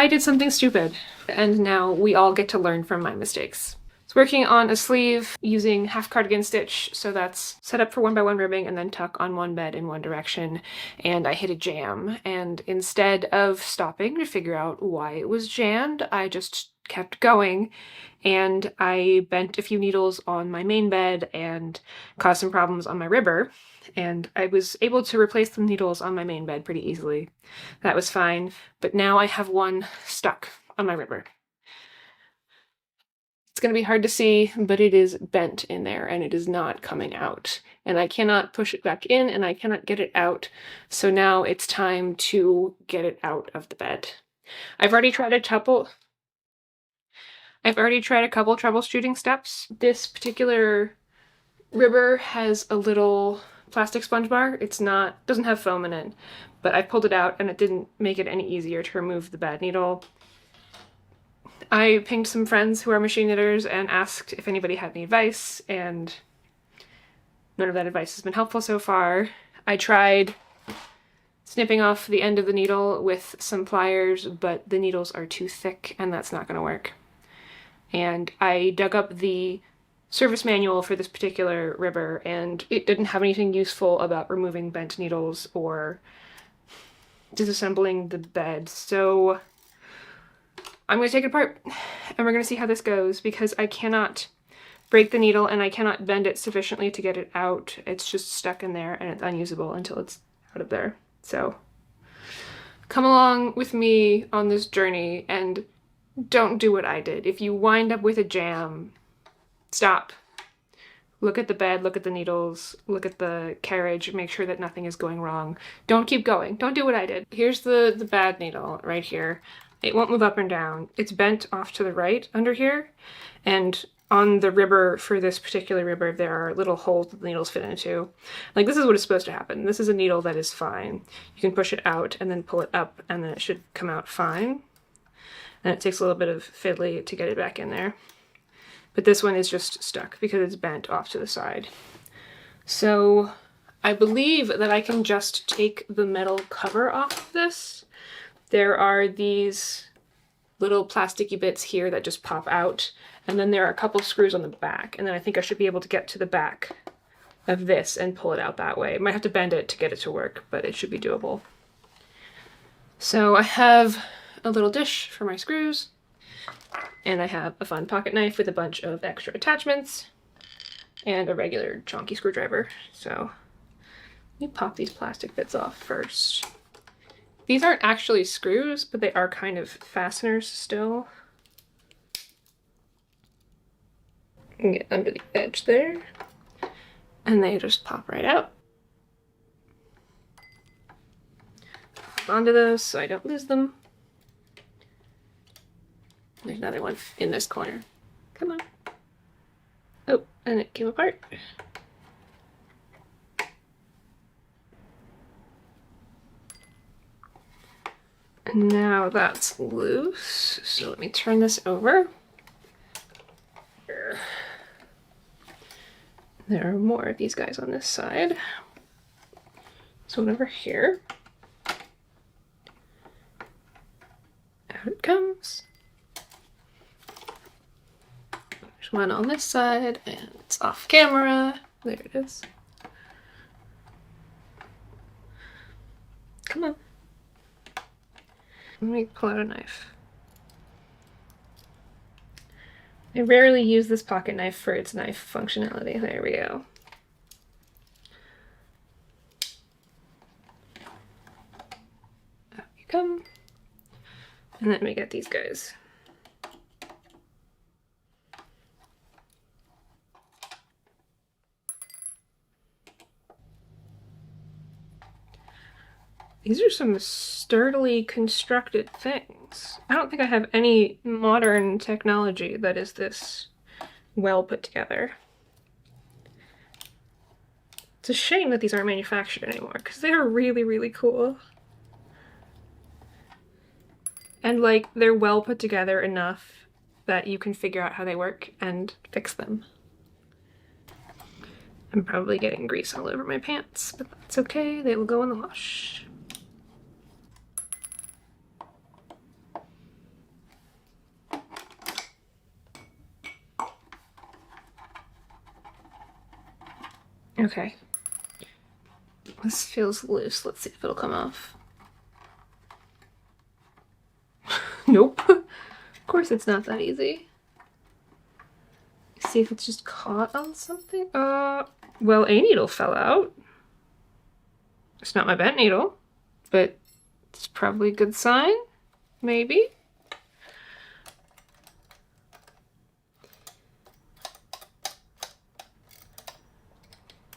I did something stupid, and now we all get to learn from my mistakes. Working on a sleeve using half cardigan stitch, so that's set up for 1x1 ribbing and then tuck on one bed in one direction, and I hit a jam, and instead of stopping to figure out why it was jammed, I just kept going, and I bent a few needles on my main bed and caused some problems on my ribber, and I was able to replace the needles on my main bed pretty easily. That was fine, but now I have one stuck on my ribber. It's going to be hard to see, but it is bent in there and it is not coming out. And I cannot push it back in and I cannot get it out. So now it's time to get it out of the bed. I've already tried a couple troubleshooting steps. This particular ribber has a little plastic sponge bar. Doesn't have foam in it, but I pulled it out and it didn't make it any easier to remove the bad needle. I pinged some friends who are machine knitters and asked if anybody had any advice, and none of that advice has been helpful so far. I tried snipping off the end of the needle with some pliers, but the needles are too thick and that's not going to work. And I dug up the service manual for this particular ribber and it didn't have anything useful about removing bent needles or disassembling the bed, so I'm going to take it apart and we're going to see how this goes, because I cannot break the needle and I cannot bend it sufficiently to get it out. It's just stuck in there and it's unusable until it's out of there. So come along with me on this journey and don't do what I did. If you wind up with a jam, stop. Look at the bed, look at the needles, look at the carriage, make sure that nothing is going wrong. Don't keep going. Don't do what I did. Here's the bad needle right here. It won't move up and down. It's bent off to the right under here, and on the ribber for this particular ribber there are little holes that the needles fit into. Like, this is what is supposed to happen. This is a needle that is fine. You can push it out and then pull it up and then it should come out fine. And it takes a little bit of fiddly to get it back in there. But this one is just stuck because it's bent off to the side. So I believe that I can just take the metal cover off of this. There are these little plasticky bits here that just pop out, and then there are a couple screws on the back, and then I think I should be able to get to the back of this and pull it out that way. I might have to bend it to get it to work, but it should be doable. So I have a little dish for my screws, and I have a fun pocket knife with a bunch of extra attachments, and a regular chonky screwdriver. So let me pop these plastic bits off first. These aren't actually screws, but they are kind of fasteners still. And get under the edge there. And they just pop right out. Onto those so I don't lose them. There's another one in this corner. Come on. Oh, and it came apart. Now that's loose, so let me turn this over. There are more of these guys on this side. So one over here. Out it comes. There's one on this side, and it's off camera. There it is. Come on. Let me pull out a knife. I rarely use this pocket knife for its knife functionality. There we go. Out you come. And then we get these guys. These are some sturdily constructed things. I don't think I have any modern technology that is this well put together. It's a shame that these aren't manufactured anymore, because they are really, really cool. And like, they're well put together enough that you can figure out how they work and fix them. I'm probably getting grease all over my pants, but that's okay, they will go in the wash. Okay. This feels loose. Let's see if it'll come off. Nope. Of course it's not that easy. See if it's just caught on something. Well, a needle fell out. It's not my bent needle, but it's probably a good sign. Maybe.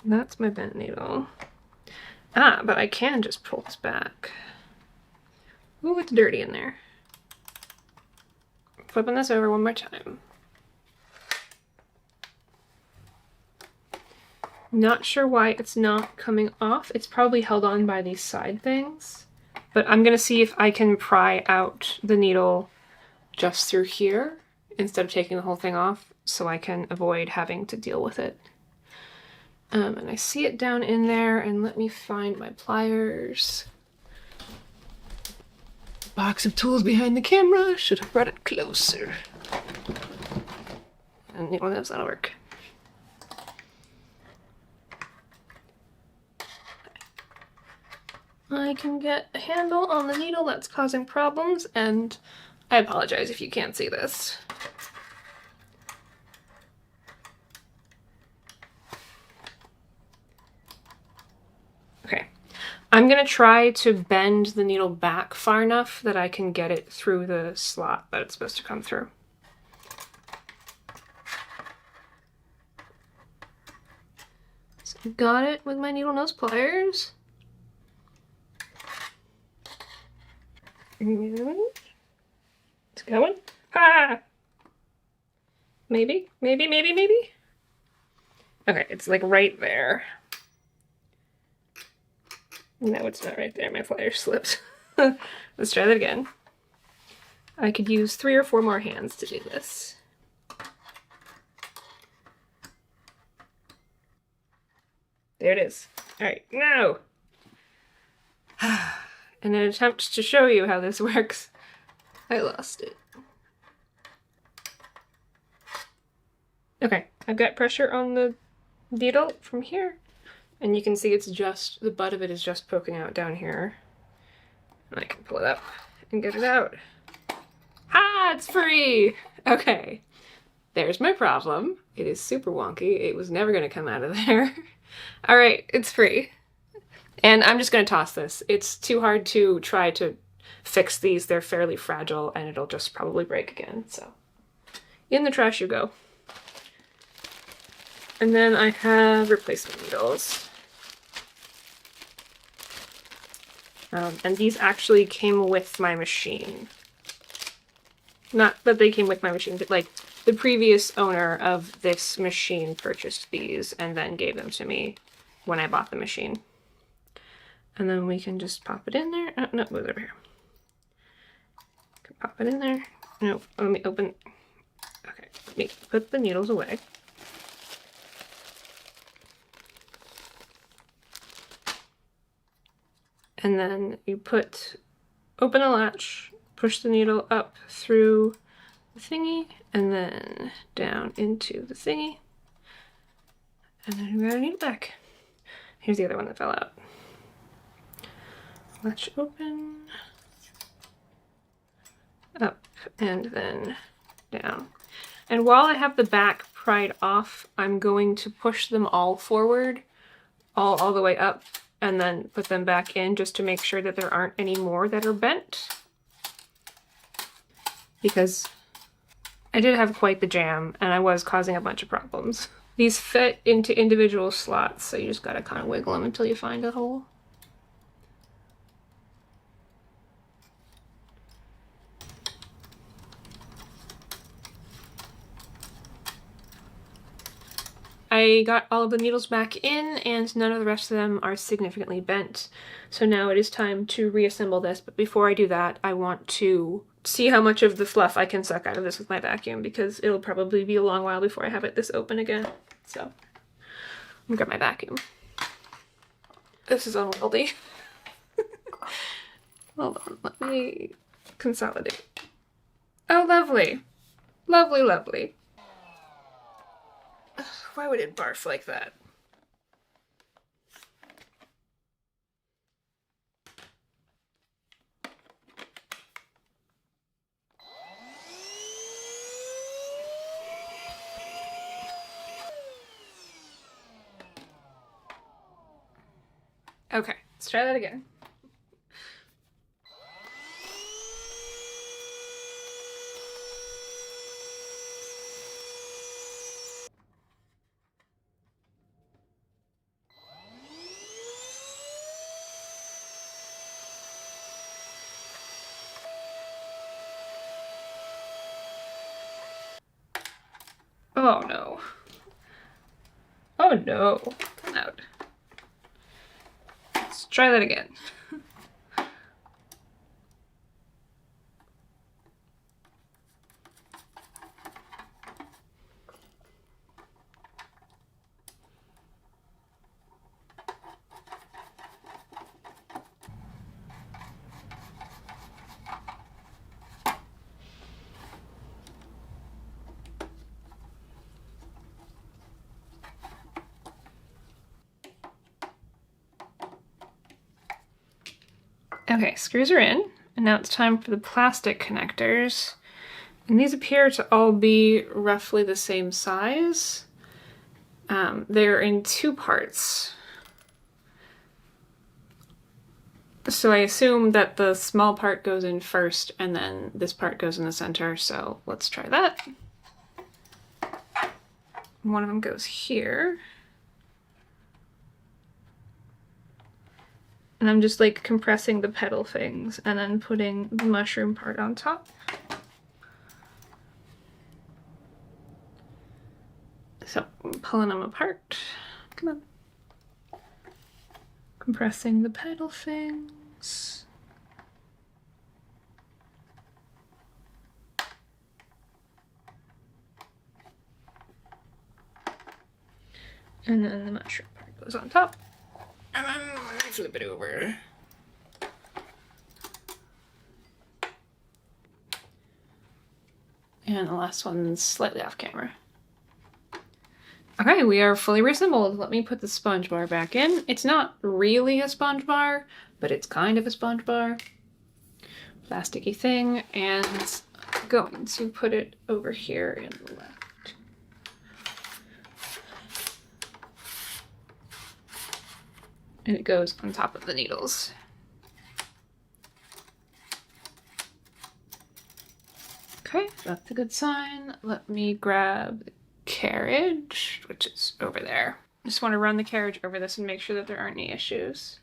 That's my bent needle. Ah, but I can just pull this back. Ooh, it's dirty in there. Flipping this over one more time. Not sure why it's not coming off. It's probably held on by these side things. But I'm gonna see if I can pry out the needle just through here instead of taking the whole thing off, so I can avoid having to deal with it. And I see it down in there, and let me find my pliers. Box of tools behind the camera. Should have brought it closer. And needle nose, that'll work. I can get a handle on the needle that's causing problems, and I apologize if you can't see this. Okay, I'm gonna try to bend the needle back far enough that I can get it through the slot that it's supposed to come through. So I've got it with my needle nose pliers. It's going. Ha! Maybe. Okay, it's like right there. No, it's not right there. My pliers slipped. Let's try that again. I could use 3 or 4 more hands to do this. There it is. All right, now. In an attempt to show you how this works, I lost it. Okay, I've got pressure on the needle from here, and you can see it's just, the butt of it is just poking out down here. And I can pull it up and get it out. Ha! It's free! Okay, there's my problem. It is super wonky. It was never gonna come out of there. All right, it's free. And I'm just gonna toss this. It's too hard to try to fix these. They're fairly fragile and it'll just probably break again, so. In the trash you go. And then I have replacement needles. And these actually came with my machine. Not that they came with my machine, but like the previous owner of this machine purchased these and then gave them to me when I bought the machine. And then we can just pop it in there. Oh, no, move it over here. Pop it in there. No, let me open. Okay, let me put the needles away. And then you open a latch, push the needle up through the thingy, and then down into the thingy. And then we got a needle back. Here's the other one that fell out. Latch open, up, and then down. And while I have the back pried off, I'm going to push them all forward, all the way up, and then put them back in just to make sure that there aren't any more that are bent. Because I did have quite the jam, and I was causing a bunch of problems. These fit into individual slots, so you just gotta kind of wiggle them until you find a hole. I got all of the needles back in, and none of the rest of them are significantly bent. So now it is time to reassemble this, but before I do that, I want to see how much of the fluff I can suck out of this with my vacuum, because it'll probably be a long while before I have it this open again. So, I'm gonna grab my vacuum. This is unwieldy. Hold on, let me consolidate. Oh, lovely. Lovely, lovely. Why would it barf like that? Let's try that again. Oh no. Oh no. Come out. Let's try that again. Okay, screws are in, and now it's time for the plastic connectors. And these appear to all be roughly the same size. They're in two parts. So I assume that the small part goes in first and then this part goes in the center, so let's try that. One of them goes here. And I'm just like compressing the petal things and then putting the mushroom part on top. So I'm pulling them apart. Come on. Compressing the petal things. And then the mushroom part goes on top. And then I flip it over. And the last one's slightly off camera. Okay, we are fully reassembled. Let me put the sponge bar back in. It's not really a sponge bar, but it's kind of a sponge bar. Plasticky thing, and I'm going to put it over here in the left. And it goes on top of the needles. Okay, that's a good sign. Let me grab the carriage, which is over there. I just want to run the carriage over this and make sure that there aren't any issues.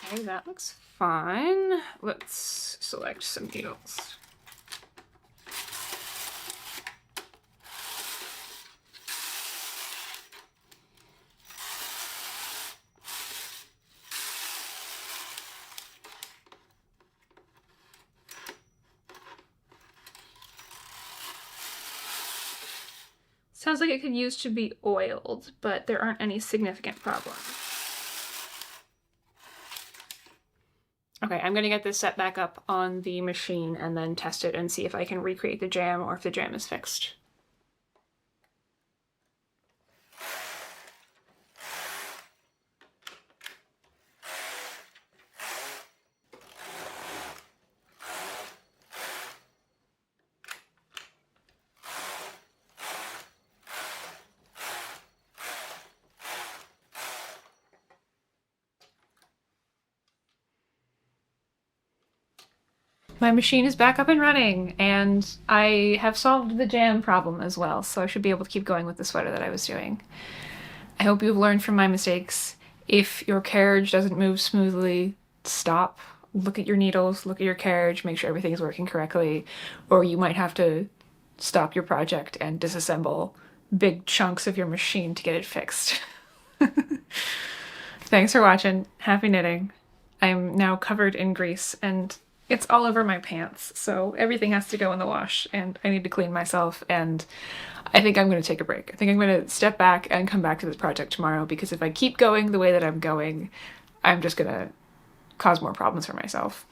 Okay, that looks fine. Let's select some needles. Sounds like it could use to be oiled, but there aren't any significant problems. Okay, I'm gonna get this set back up on the machine and then test it and see if I can recreate the jam or if the jam is fixed. My machine is back up and running, and I have solved the jam problem as well, so I should be able to keep going with the sweater that I was doing. I hope you've learned from my mistakes. If your carriage doesn't move smoothly, stop, look at your needles, look at your carriage, make sure everything is working correctly, or you might have to stop your project and disassemble big chunks of your machine to get it fixed. Thanks for watching. Happy knitting. I'm now covered in grease and it's all over my pants, so everything has to go in the wash and I need to clean myself, and I think I'm going to take a break. I think I'm going to step back and come back to this project tomorrow, because if I keep going the way that I'm going, I'm just going to cause more problems for myself.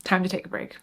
Time to take a break.